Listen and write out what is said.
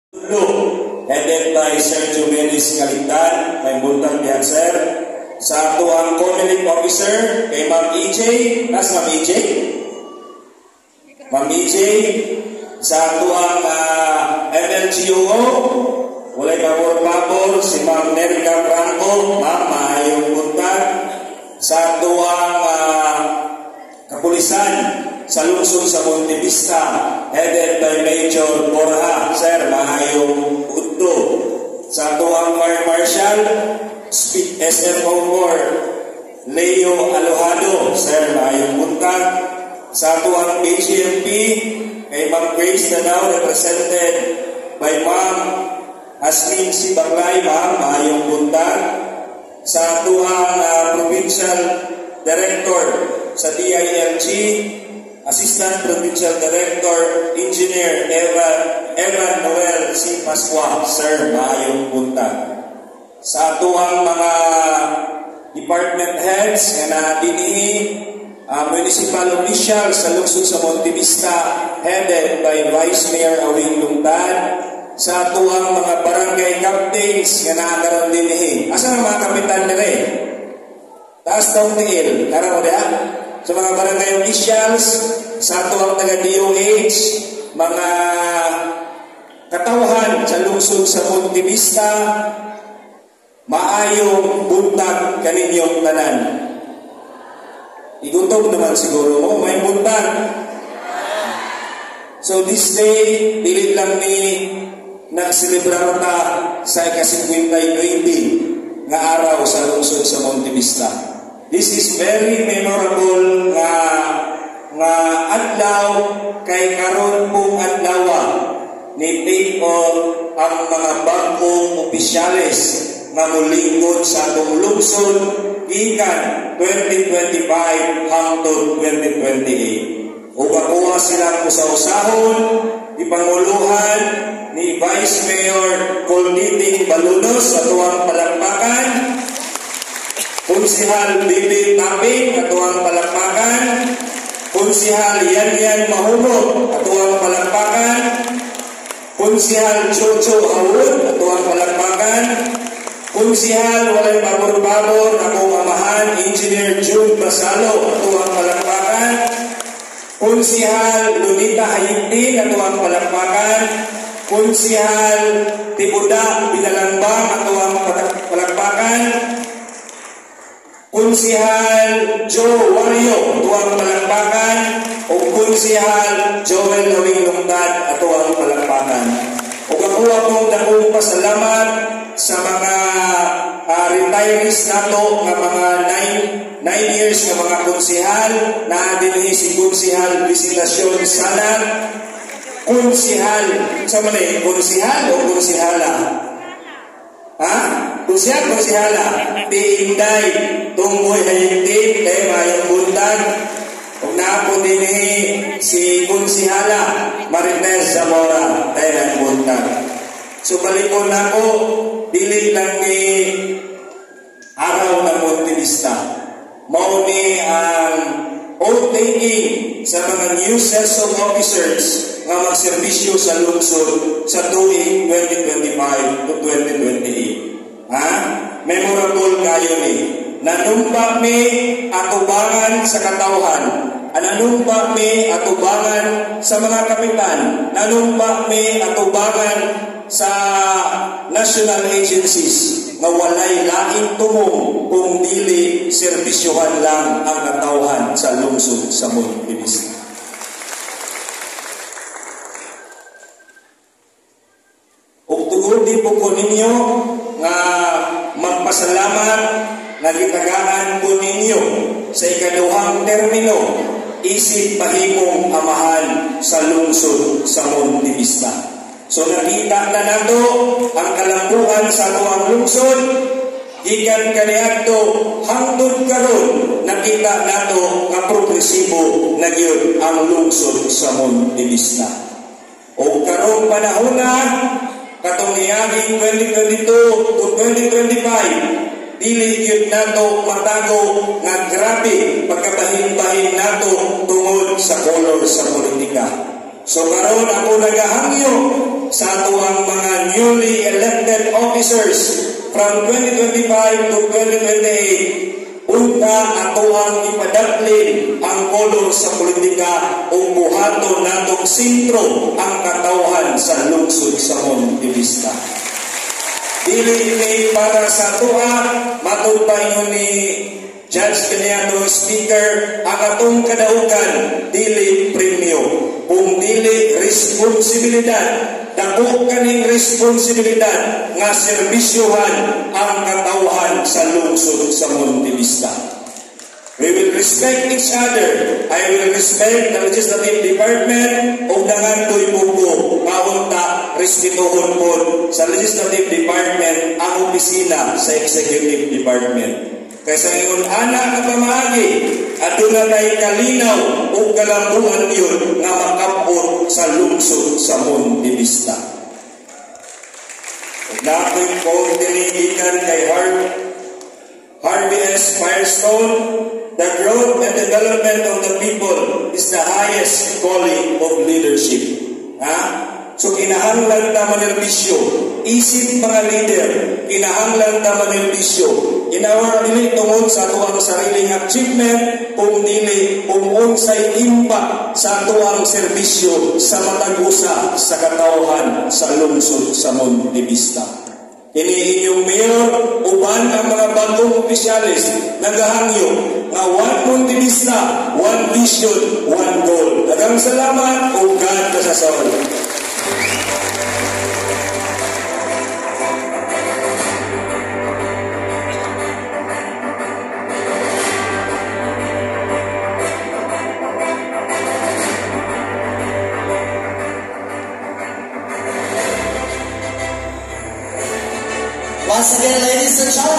headed by Sir Jumelis Kaligtan, may buntag diyan sir. Sa ato ang Comelec officer, kay Ma'am EJ, nas Ma'am EJ? Ma'am EJ, sa ato ang MLGUO, walay pabor-pabor, si Ma'am Nerica Franco, Ma'am, maayong buntag. Sa ato ang kapulisan, sa lungsod sa Monte Vista, headed by Major Borja, sir, maayong udto. Sa ato ang Fire Marshal, SMO4, Leo Alojado, sir, maayong buntag. Sa ato ang PGMP, kay Ma'am Grace Danao, represented by Ma'am Aslin Sibaklay, Ma'am, maayong buntag. Sa ato ang Provincial Director sa DILG, Assistant Provincial Director, Engineer Evan Noel C. Pasqua, sir, maayong buntag. Sa ato ang mga department heads na dinhi municipal officials sa lungsod sa Monte Vista, headed by Vice Mayor Awing Lungtan. Sa ato ang mga barangay captains nga naakaroon dinhi. Asa ang mga kapitan nila? Taas daw tingil, karamo dia. Sa mga barangay officials, sa ato ang taga-DOH, mga katauhan sa lungsod sa Monte Vista, maayong buntag kaninyong tanan. Igutom naman siguro mo, may buntag. So this day, dili lang ni nagselebrar ta sa ika-50 nga araw sa lungsod sa Monte Vista. This is very memorable nga adlaw kay karon pong adlaw ni take on ang mga bagong opisyales nga mulingkod sa atong lungsod gikan 2025 hangtod 2028. Ug makuha silang usaw-usahon ipanguluhan ni Vice Mayor Colditing Balunos sa tuwang palakpakan, Konsihal Bibi Taping at tuwang palakpakan, Konsihal Yan Mahulog at tuwang palakpakan, Konsihal Chocho Hawud at tuwang palakpakan, Konsihal walay pabor-pabor akong amahan Engineer June Basalo at tuwang palakpakan, Konsihal Lunita Hayintin at tuwang palakpakan, Konsihal Tibuda Binalambang at tuwang palakpakan, Konsihal Joe Wario tuwang palakpakan, o Konsihal Joel Lawing Lungtad at tuwang palakpakan. O kakuha kong dakong pasalamat sa mga retirees nato nga mga 9 years nga mga konsihal na dinhi si Konsihal Visitasyon Sana, Konsihal sa mali, konsihal o konsihala? Ha? Konsihala di Inday Tunggoy Hayintin kay mayang buntag. Kung napo dinhi si Konsihala Marites Zamora kay mayang buntag. So balikon nako dili lang ni araw ng Monte Vista. Mao ni ang oath-taking sa mga new sets of officers nga magserbisyo sa lungsod sa tuig 2025 to 2028. Ha? Memorable kayo ni. Nanumpa mi atubangan sa katauhan. Nanumpa mi atubangan sa mga kapitan. Nanumpa mi atubangan sa national agencies nga walay laing tumong kung dili serbisyohan lang ang katauhan sa lungsod sa Monte Vista. Ug tungod din po ko ninyo nga magpasalamat nga gitagaan ko ninyo sa ikaduhang termino isip pahimong amahan sa lungsod sa Monte Vista. So nakita na nato ang kalambuan sa tuwang lungsod, gikan kaniadto hangtod karon nakita nato nga progresibo na gyud ang lungsod sa Monte Vista. O karong panahon na katong niaging 2022 to 2025, dili gyud nato matago nga grabe pagkabahin-bahin nato tungod sa kolor sa politika. So karon ako nagahangyo sa atuang mga newly elected officers from 2025 to 2028. Unta ato ang ipadaplin ang kolor sa politika o buhaton natong sentro ang katawhan sa lungsod sa Monte Vista. Dili ini para sa tuwa, matud pa ni Judge Pinedo Speaker, ang atong kadaugan dili premyo, kung dili responsibilidad. Dako kaning responsibilidad nga serbisyohan ang katawhan sa lungsod sa Monte Vista. We will respect each other. I will respect the legislative department o dangan to'y buko kaunta respetuhon po sa legislative department ang opisina sa executive department. Kaysa ngayon anak na pamagi at doon na tayo kalinaw o kalambuan yun na makapot sa lungsod sa Monte Vista. Nako'y po tinigikan kay Harvey S. Firestone, the growth and development of the people is the highest calling of leadership. So kinahanglan ta manerbisyo, isip mga leader, kinahanglan ta manerbisyo. Inawar dili tungod sa tuwang sariling achievement, kung dili unsay impact sa tuwang serbisyo sa matag-usa sa katawhan sa lungsod sa Monte Vista. Ini inyong mayor, uban ang mga bagong opisyalis nagahangyo nga one Monte Vista, one vision, one goal. Daghang salamat o God bless us all. Once again, ladies and gentlemen,